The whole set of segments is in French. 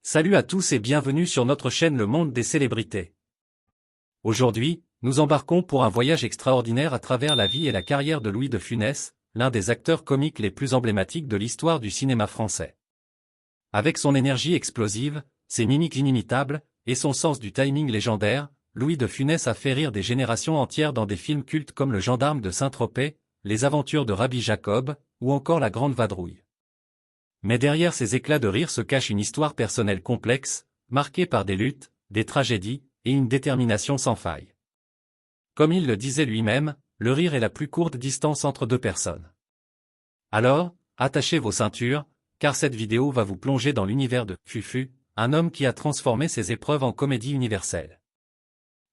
Salut à tous et bienvenue sur notre chaîne Le Monde des Célébrités. Aujourd'hui, nous embarquons pour un voyage extraordinaire à travers la vie et la carrière de Louis de Funès, l'un des acteurs comiques les plus emblématiques de l'histoire du cinéma français. Avec son énergie explosive, ses mimiques inimitables, et son sens du timing légendaire, Louis de Funès a fait rire des générations entières dans des films cultes comme Le Gendarme de Saint-Tropez, Les Aventures de Rabbi Jacob, ou encore La Grande Vadrouille. Mais derrière ces éclats de rire se cache une histoire personnelle complexe, marquée par des luttes, des tragédies, et une détermination sans faille. Comme il le disait lui-même, le rire est la plus courte distance entre deux personnes. Alors, attachez vos ceintures, car cette vidéo va vous plonger dans l'univers de Fufu, un homme qui a transformé ses épreuves en comédie universelle.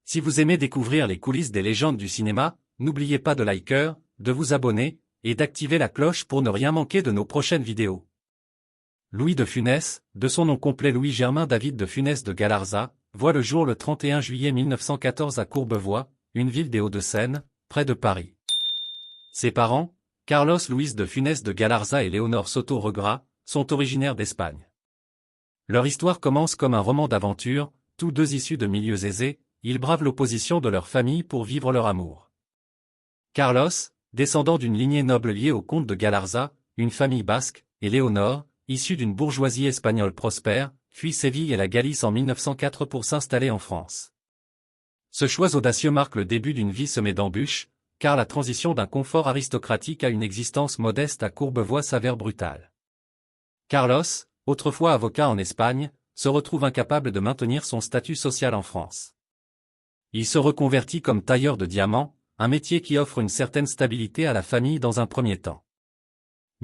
Si vous aimez découvrir les coulisses des légendes du cinéma, n'oubliez pas de liker, de vous abonner, et d'activer la cloche pour ne rien manquer de nos prochaines vidéos. Louis de Funès, de son nom complet Louis-Germain David de Funès de Galarza, voit le jour le 31 juillet 1914 à Courbevoie, une ville des Hauts-de-Seine, près de Paris. Ses parents, Carlos Luis de Funès de Galarza et Léonore Soto Regras, sont originaires d'Espagne. Leur histoire commence comme un roman d'aventure, tous deux issus de milieux aisés, ils bravent l'opposition de leur famille pour vivre leur amour. Carlos, descendant d'une lignée noble liée au comte de Galarza, une famille basque, et Léonore, issue d'une bourgeoisie espagnole prospère, fuit Séville et la Galice en 1904 pour s'installer en France. Ce choix audacieux marque le début d'une vie semée d'embûches, car la transition d'un confort aristocratique à une existence modeste à Courbevoie s'avère brutale. Carlos, autrefois avocat en Espagne, se retrouve incapable de maintenir son statut social en France. Il se reconvertit comme tailleur de diamants, un métier qui offre une certaine stabilité à la famille dans un premier temps.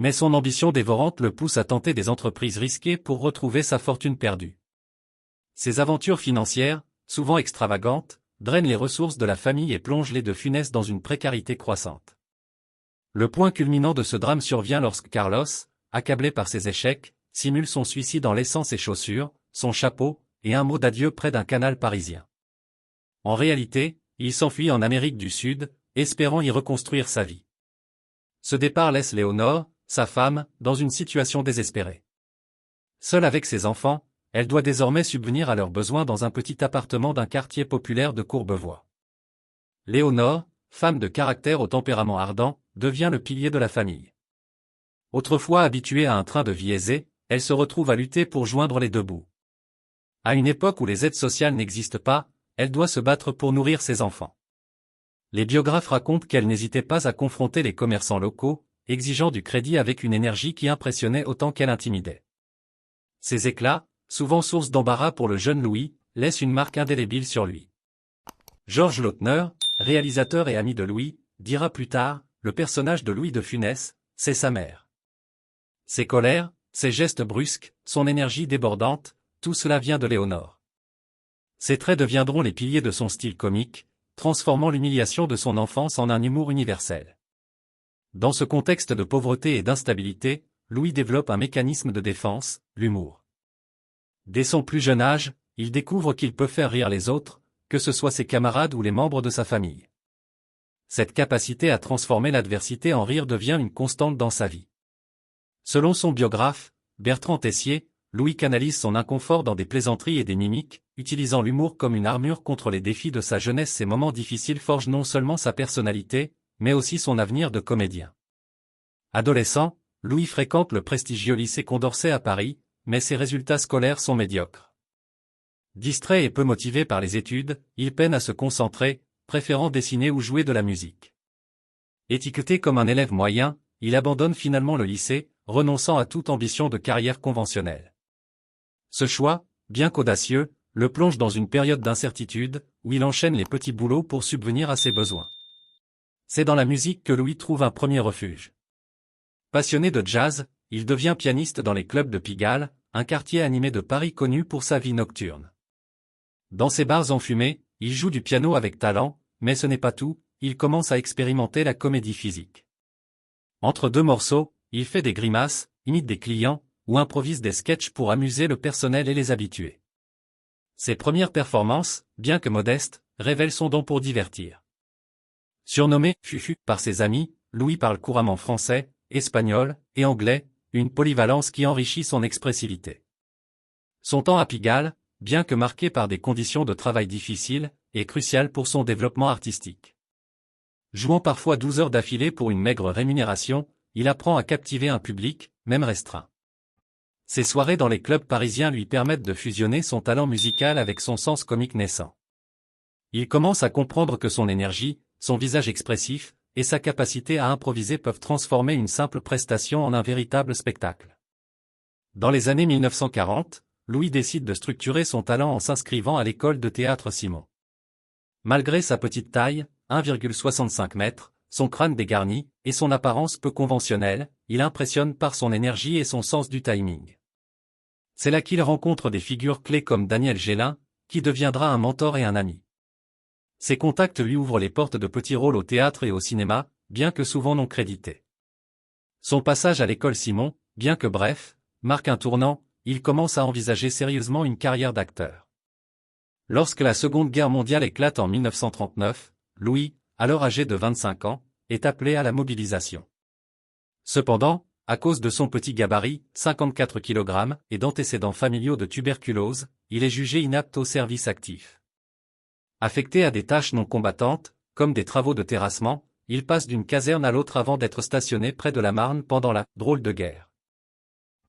Mais son ambition dévorante le pousse à tenter des entreprises risquées pour retrouver sa fortune perdue. Ses aventures financières, souvent extravagantes, drainent les ressources de la famille et plongent les de Funès dans une précarité croissante. Le point culminant de ce drame survient lorsque Carlos, accablé par ses échecs, simule son suicide en laissant ses chaussures, son chapeau, et un mot d'adieu près d'un canal parisien. En réalité, il s'enfuit en Amérique du Sud, espérant y reconstruire sa vie. Ce départ laisse Léonore, sa femme, dans une situation désespérée. Seule avec ses enfants, elle doit désormais subvenir à leurs besoins dans un petit appartement d'un quartier populaire de Courbevoie. Léonore, femme de caractère au tempérament ardent, devient le pilier de la famille. Autrefois habituée à un train de vie aisé, elle se retrouve à lutter pour joindre les deux bouts. À une époque où les aides sociales n'existent pas, elle doit se battre pour nourrir ses enfants. Les biographes racontent qu'elle n'hésitait pas à confronter les commerçants locaux, exigeant du crédit avec une énergie qui impressionnait autant qu'elle intimidait. Ces éclats, souvent source d'embarras pour le jeune Louis, laissent une marque indélébile sur lui. Georges Lautner, réalisateur et ami de Louis, dira plus tard, le personnage de Louis de Funès, c'est sa mère. Ses colères, ses gestes brusques, son énergie débordante, tout cela vient de Léonore. Ces traits deviendront les piliers de son style comique, transformant l'humiliation de son enfance en un humour universel. Dans ce contexte de pauvreté et d'instabilité, Louis développe un mécanisme de défense, l'humour. Dès son plus jeune âge, il découvre qu'il peut faire rire les autres, que ce soit ses camarades ou les membres de sa famille. Cette capacité à transformer l'adversité en rire devient une constante dans sa vie. Selon son biographe, Bertrand Tessier, Louis canalise son inconfort dans des plaisanteries et des mimiques, utilisant l'humour comme une armure contre les défis de sa jeunesse. Ces moments difficiles forgent non seulement sa personnalité, mais aussi son avenir de comédien. Adolescent, Louis fréquente le prestigieux lycée Condorcet à Paris, mais ses résultats scolaires sont médiocres. Distrait et peu motivé par les études, il peine à se concentrer, préférant dessiner ou jouer de la musique. Étiqueté comme un élève moyen, il abandonne finalement le lycée, renonçant à toute ambition de carrière conventionnelle. Ce choix, bien qu'audacieux, le plonge dans une période d'incertitude, où il enchaîne les petits boulots pour subvenir à ses besoins. C'est dans la musique que Louis trouve un premier refuge. Passionné de jazz, il devient pianiste dans les clubs de Pigalle, un quartier animé de Paris connu pour sa vie nocturne. Dans ses bars enfumés, il joue du piano avec talent, mais ce n'est pas tout, il commence à expérimenter la comédie physique. Entre deux morceaux, il fait des grimaces, imite des clients, ou improvise des sketchs pour amuser le personnel et les habitués. Ses premières performances, bien que modestes, révèlent son don pour divertir. Surnommé « Fufu » par ses amis, Louis parle couramment français, espagnol et anglais, une polyvalence qui enrichit son expressivité. Son temps à Pigalle, bien que marqué par des conditions de travail difficiles, est crucial pour son développement artistique. Jouant parfois 12 heures d'affilée pour une maigre rémunération, il apprend à captiver un public, même restreint. Ses soirées dans les clubs parisiens lui permettent de fusionner son talent musical avec son sens comique naissant. Il commence à comprendre que son énergie, son visage expressif, et sa capacité à improviser peuvent transformer une simple prestation en un véritable spectacle. Dans les années 1940, Louis décide de structurer son talent en s'inscrivant à l'école de théâtre Simon. Malgré sa petite taille, 1,65 m, son crâne dégarni, et son apparence peu conventionnelle, il impressionne par son énergie et son sens du timing. C'est là qu'il rencontre des figures clés comme Daniel Gélin, qui deviendra un mentor et un ami. Ces contacts lui ouvrent les portes de petits rôles au théâtre et au cinéma, bien que souvent non crédités. Son passage à l'école Simon, bien que bref, marque un tournant, il commence à envisager sérieusement une carrière d'acteur. Lorsque la Seconde Guerre mondiale éclate en 1939, Louis, alors âgé de 25 ans, est appelé à la mobilisation. Cependant, à cause de son petit gabarit, 54 kg, et d'antécédents familiaux de tuberculose, il est jugé inapte au service actif. Affecté à des tâches non combattantes, comme des travaux de terrassement, il passe d'une caserne à l'autre avant d'être stationné près de la Marne pendant la « drôle de guerre ».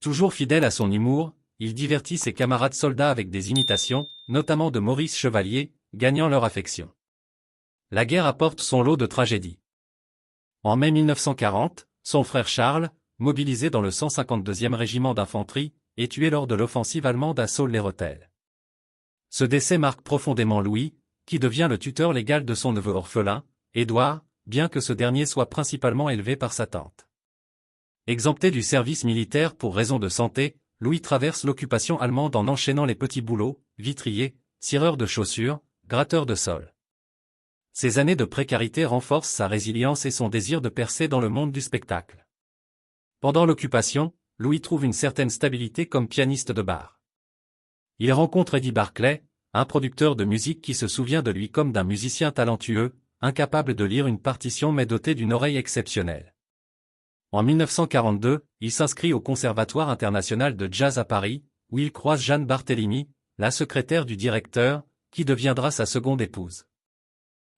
Toujours fidèle à son humour, il divertit ses camarades soldats avec des imitations, notamment de Maurice Chevalier, gagnant leur affection. La guerre apporte son lot de tragédies. En mai 1940, son frère Charles, mobilisé dans le 152e régiment d'infanterie, est tué lors de l'offensive allemande à Saules-les-Rethel. Ce décès marque profondément Louis, qui devient le tuteur légal de son neveu orphelin, Édouard, bien que ce dernier soit principalement élevé par sa tante. Exempté du service militaire pour raisons de santé, Louis traverse l'occupation allemande en enchaînant les petits boulots, vitrier, cireur de chaussures, gratteur de sol. Ces années de précarité renforcent sa résilience et son désir de percer dans le monde du spectacle. Pendant l'occupation, Louis trouve une certaine stabilité comme pianiste de bar. Il rencontre Eddie Barclay, un producteur de musique qui se souvient de lui comme d'un musicien talentueux, incapable de lire une partition mais doté d'une oreille exceptionnelle. En 1942, il s'inscrit au Conservatoire international de jazz à Paris, où il croise Jeanne Barthélemy, la secrétaire du directeur, qui deviendra sa seconde épouse.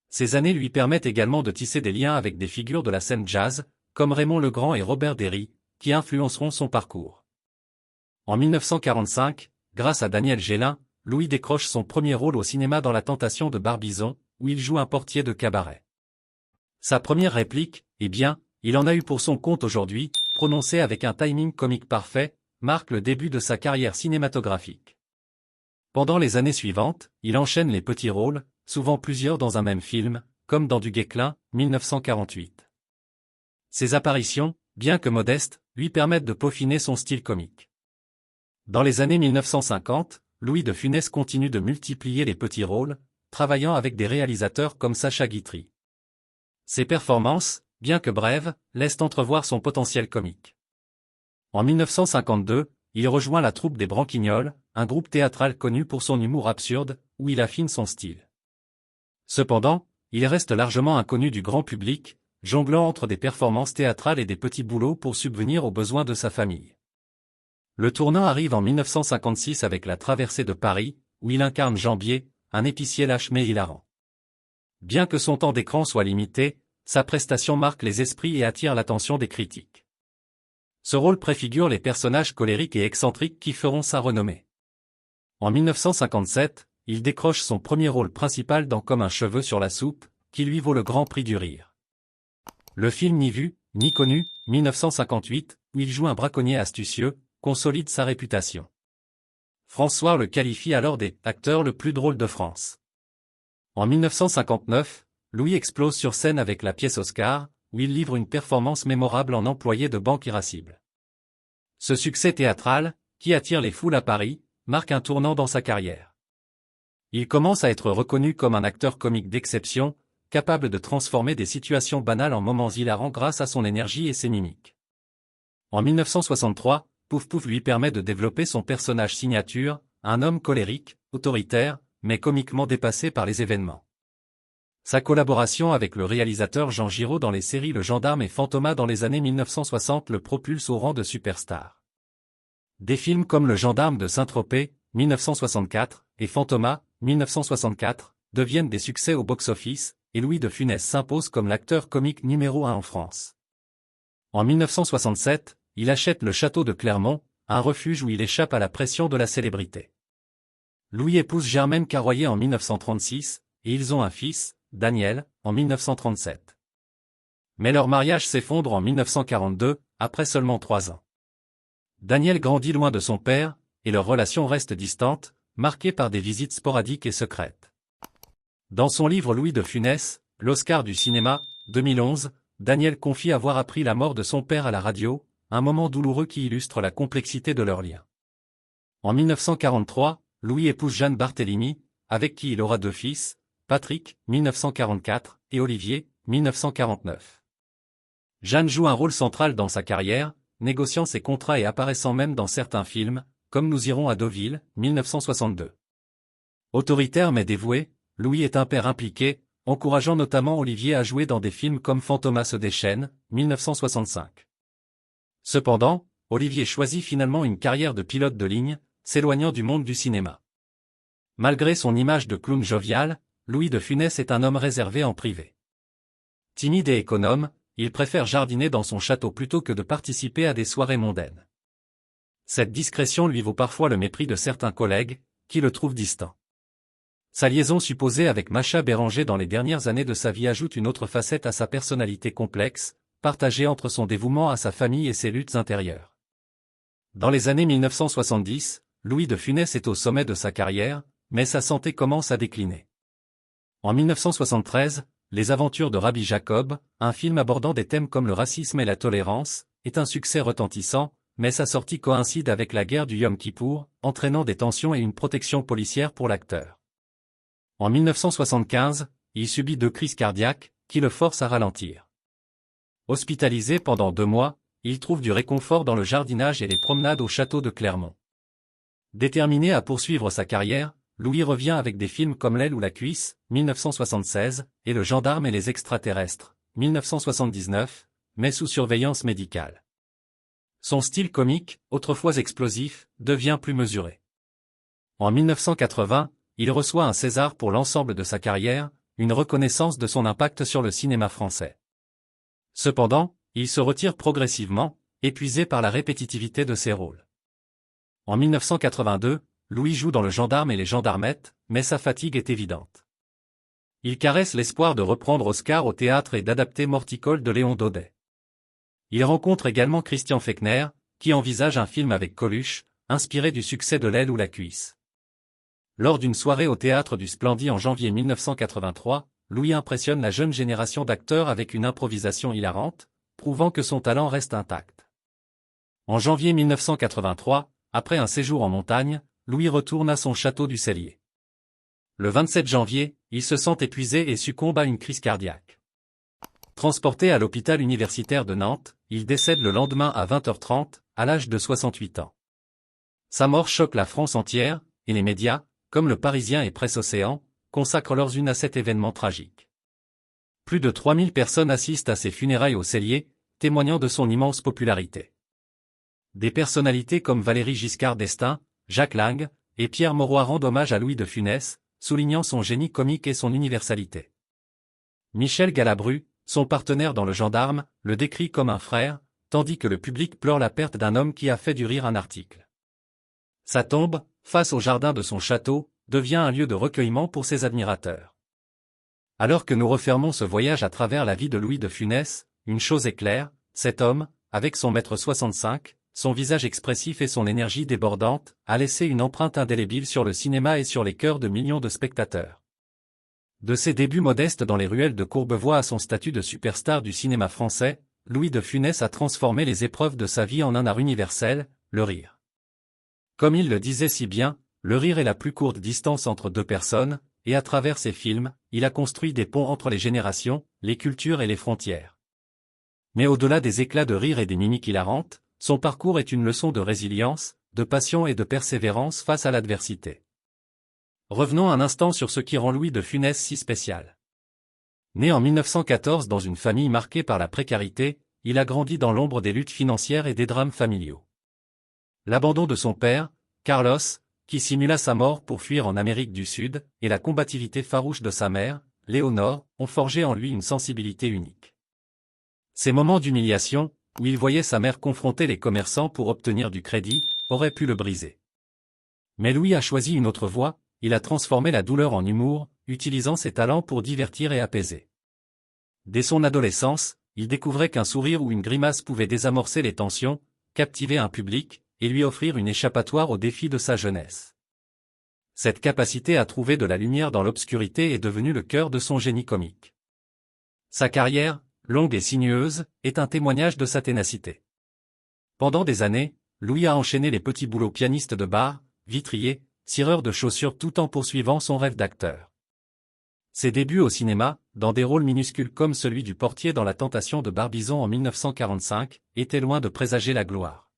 Ces années lui permettent également de tisser des liens avec des figures de la scène jazz, comme Raymond Legrand et Robert Derry, qui influenceront son parcours. En 1945, grâce à Daniel Gélin, Louis décroche son premier rôle au cinéma dans La Tentation de Barbizon, où il joue un portier de cabaret. Sa première réplique, eh bien, il en a eu pour son compte aujourd'hui, prononcée avec un timing comique parfait, marque le début de sa carrière cinématographique. Pendant les années suivantes, il enchaîne les petits rôles, souvent plusieurs dans un même film, comme dans Du Guesclin, 1948. Ses apparitions, bien que modestes, lui permettent de peaufiner son style comique. Dans les années 1950, Louis de Funès continue de multiplier les petits rôles, travaillant avec des réalisateurs comme Sacha Guitry. Ses performances, bien que brèves, laissent entrevoir son potentiel comique. En 1952, il rejoint la troupe des Branquignoles, un groupe théâtral connu pour son humour absurde, où il affine son style. Cependant, il reste largement inconnu du grand public, jonglant entre des performances théâtrales et des petits boulots pour subvenir aux besoins de sa famille. Le tournant arrive en 1956 avec La Traversée de Paris, où il incarne Jean Bier, un épicier lâche mais hilarant. Bien que son temps d'écran soit limité, sa prestation marque les esprits et attire l'attention des critiques. Ce rôle préfigure les personnages colériques et excentriques qui feront sa renommée. En 1957, il décroche son premier rôle principal dans Comme un cheveu sur la soupe, qui lui vaut le Grand Prix du rire. Le film Ni vu, ni connu, 1958, où il joue un braconnier astucieux, consolide sa réputation. François le qualifie alors des « acteurs le plus drôle de France ». En 1959, Louis explose sur scène avec la pièce Oscar, où il livre une performance mémorable en employé de banque irascible. Ce succès théâtral, qui attire les foules à Paris, marque un tournant dans sa carrière. Il commence à être reconnu comme un acteur comique d'exception, capable de transformer des situations banales en moments hilarants grâce à son énergie et ses mimiques. En 1963, Pouf Pouf lui permet de développer son personnage signature, un homme colérique, autoritaire, mais comiquement dépassé par les événements. Sa collaboration avec le réalisateur Jean Giraud dans les séries Le Gendarme et Fantomas dans les années 1960 le propulse au rang de superstar. Des films comme Le Gendarme de Saint-Tropez, 1964, et Fantomas, 1964, deviennent des succès au box-office, et Louis de Funès s'impose comme l'acteur comique numéro 1 en France. En 1967, il achète le château de Clermont, un refuge où il échappe à la pression de la célébrité. Louis épouse Germaine Carroyer en 1936, et ils ont un fils, Daniel, en 1937. Mais leur mariage s'effondre en 1942, après seulement 3 ans. Daniel grandit loin de son père, et leur relation reste distante, marquée par des visites sporadiques et secrètes. Dans son livre Louis de Funès, l'Oscar du cinéma, 2011, Daniel confie avoir appris la mort de son père à la radio, un moment douloureux qui illustre la complexité de leur lien. En 1943, Louis épouse Jeanne Barthélemy, avec qui il aura 2 fils, Patrick, 1944, et Olivier, 1949. Jeanne joue un rôle central dans sa carrière, négociant ses contrats et apparaissant même dans certains films, comme Nous irons à Deauville, 1962. Autoritaire mais dévoué, Louis est un père impliqué, encourageant notamment Olivier à jouer dans des films comme Fantomas se déchaîne, 1965. Cependant, Olivier choisit finalement une carrière de pilote de ligne, s'éloignant du monde du cinéma. Malgré son image de clown jovial, Louis de Funès est un homme réservé en privé. Timide et économe, il préfère jardiner dans son château plutôt que de participer à des soirées mondaines. Cette discrétion lui vaut parfois le mépris de certains collègues, qui le trouvent distant. Sa liaison supposée avec Macha Béranger dans les dernières années de sa vie ajoute une autre facette à sa personnalité complexe, partagée entre son dévouement à sa famille et ses luttes intérieures. Dans les années 1970, Louis de Funès est au sommet de sa carrière, mais sa santé commence à décliner. En 1973, Les aventures de Rabbi Jacob, un film abordant des thèmes comme le racisme et la tolérance, est un succès retentissant, mais sa sortie coïncide avec la guerre du Yom Kippour, entraînant des tensions et une protection policière pour l'acteur. En 1975, il subit 2 crises cardiaques, qui le forcent à ralentir. Hospitalisé pendant 2 mois, il trouve du réconfort dans le jardinage et les promenades au château de Clermont. Déterminé à poursuivre sa carrière, Louis revient avec des films comme L'aile ou la cuisse, 1976, et Le gendarme et les extraterrestres, 1979, mais sous surveillance médicale. Son style comique, autrefois explosif, devient plus mesuré. En 1980, il reçoit un César pour l'ensemble de sa carrière, une reconnaissance de son impact sur le cinéma français. Cependant, il se retire progressivement, épuisé par la répétitivité de ses rôles. En 1982, Louis joue dans Le gendarme et les gendarmettes, mais sa fatigue est évidente. Il caresse l'espoir de reprendre Oscar au théâtre et d'adapter Morticole de Léon Daudet. Il rencontre également Christian Fechner, qui envisage un film avec Coluche, inspiré du succès de L'aile ou la cuisse. Lors d'une soirée au théâtre du Splendid en janvier 1983, Louis impressionne la jeune génération d'acteurs avec une improvisation hilarante, prouvant que son talent reste intact. En janvier 1983, après un séjour en montagne, Louis retourne à son château du Cellier. Le 27 janvier, il se sent épuisé et succombe à une crise cardiaque. Transporté à l'hôpital universitaire de Nantes, il décède le lendemain à 20h30, à l'âge de 68 ans. Sa mort choque la France entière, et les médias, comme Le Parisien et Presse Océan, consacrent leurs unes à cet événement tragique. Plus de 3000 personnes assistent à ses funérailles au Cellier, témoignant de son immense popularité. Des personnalités comme Valéry Giscard d'Estaing, Jacques Lang, et Pierre Mauroy rendent hommage à Louis de Funès, soulignant son génie comique et son universalité. Michel Galabru, son partenaire dans Le gendarme, le décrit comme un frère, tandis que le public pleure la perte d'un homme qui a fait du rire un article. Sa tombe, face au jardin de son château, devient un lieu de recueillement pour ses admirateurs. Alors que nous refermons ce voyage à travers la vie de Louis de Funès, une chose est claire, cet homme, avec son 1,65 m, son visage expressif et son énergie débordante, a laissé une empreinte indélébile sur le cinéma et sur les cœurs de millions de spectateurs. De ses débuts modestes dans les ruelles de Courbevoie à son statut de superstar du cinéma français, Louis de Funès a transformé les épreuves de sa vie en un art universel, le rire. Comme il le disait si bien, le rire est la plus courte distance entre 2 personnes, et à travers ses films, il a construit des ponts entre les générations, les cultures et les frontières. Mais au-delà des éclats de rire et des mimiques hilarantes, son parcours est une leçon de résilience, de passion et de persévérance face à l'adversité. Revenons un instant sur ce qui rend Louis de Funès si spécial. Né en 1914 dans une famille marquée par la précarité, il a grandi dans l'ombre des luttes financières et des drames familiaux. L'abandon de son père, Carlos, qui simula sa mort pour fuir en Amérique du Sud, et la combativité farouche de sa mère, Léonore, ont forgé en lui une sensibilité unique. Ces moments d'humiliation, où il voyait sa mère confronter les commerçants pour obtenir du crédit, auraient pu le briser. Mais Louis a choisi une autre voie, il a transformé la douleur en humour, utilisant ses talents pour divertir et apaiser. Dès son adolescence, il découvrait qu'un sourire ou une grimace pouvait désamorcer les tensions, captiver un public, et lui offrir une échappatoire aux défis de sa jeunesse. Cette capacité à trouver de la lumière dans l'obscurité est devenue le cœur de son génie comique. Sa carrière, longue et sinueuse, est un témoignage de sa ténacité. Pendant des années, Louis a enchaîné les petits boulots pianiste de bar, vitrier, cireur de chaussures tout en poursuivant son rêve d'acteur. Ses débuts au cinéma, dans des rôles minuscules comme celui du portier dans La Tentation de Barbizon en 1945, étaient loin de présager la gloire.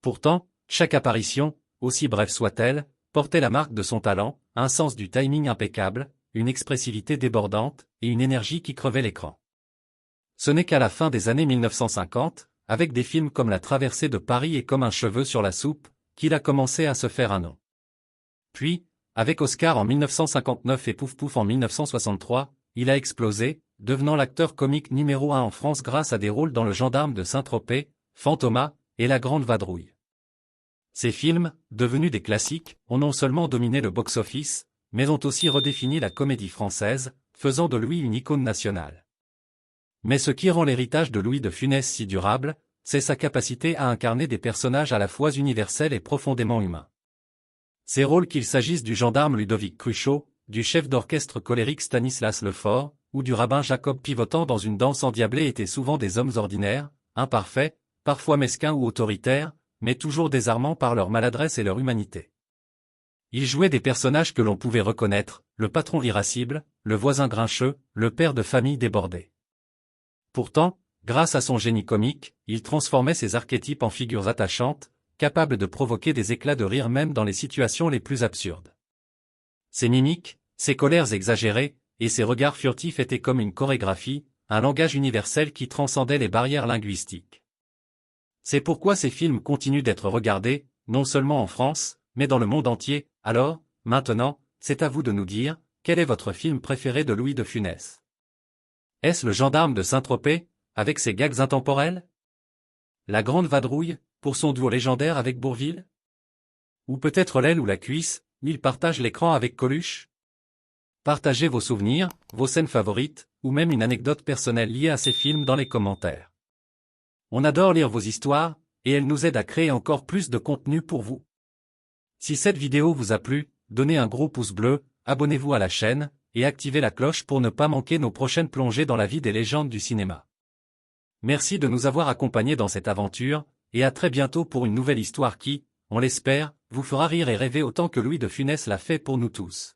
Pourtant, chaque apparition, aussi brève soit-elle, portait la marque de son talent, un sens du timing impeccable, une expressivité débordante, et une énergie qui crevait l'écran. Ce n'est qu'à la fin des années 1950, avec des films comme La Traversée de Paris et Comme un cheveu sur la soupe, qu'il a commencé à se faire un nom. Puis, avec Oscar en 1959 et Pouf Pouf en 1963, il a explosé, devenant l'acteur comique numéro 1 en France grâce à des rôles dans Le Gendarme de Saint-Tropez, Fantomas, et La Grande Vadrouille. Ces films, devenus des classiques, ont non seulement dominé le box-office, mais ont aussi redéfini la comédie française, faisant de Louis une icône nationale. Mais ce qui rend l'héritage de Louis de Funès si durable, c'est sa capacité à incarner des personnages à la fois universels et profondément humains. Ces rôles, qu'il s'agisse du gendarme Ludovic Cruchot, du chef d'orchestre colérique Stanislas Lefort, ou du rabbin Jacob pivotant dans une danse endiablée, étaient souvent des hommes ordinaires, imparfaits, parfois mesquins ou autoritaires, mais toujours désarmants par leur maladresse et leur humanité. Il jouait des personnages que l'on pouvait reconnaître, le patron irascible, le voisin grincheux, le père de famille débordé. Pourtant, grâce à son génie comique, il transformait ces archétypes en figures attachantes, capables de provoquer des éclats de rire même dans les situations les plus absurdes. Ses mimiques, ses colères exagérées, et ses regards furtifs étaient comme une chorégraphie, un langage universel qui transcendait les barrières linguistiques. C'est pourquoi ces films continuent d'être regardés, non seulement en France, mais dans le monde entier. Alors, maintenant, c'est à vous de nous dire, quel est votre film préféré de Louis de Funès? Est-ce Le Gendarme de Saint-Tropez, avec ses gags intemporels? La Grande Vadrouille, pour son duo légendaire avec Bourvil? Ou peut-être L'aile ou la cuisse, où il partage l'écran avec Coluche? Partagez vos souvenirs, vos scènes favorites, ou même une anecdote personnelle liée à ces films dans les commentaires. On adore lire vos histoires, et elles nous aident à créer encore plus de contenu pour vous. Si cette vidéo vous a plu, donnez un gros pouce bleu, abonnez-vous à la chaîne, et activez la cloche pour ne pas manquer nos prochaines plongées dans la vie des légendes du cinéma. Merci de nous avoir accompagnés dans cette aventure, et à très bientôt pour une nouvelle histoire qui, on l'espère, vous fera rire et rêver autant que Louis de Funès l'a fait pour nous tous.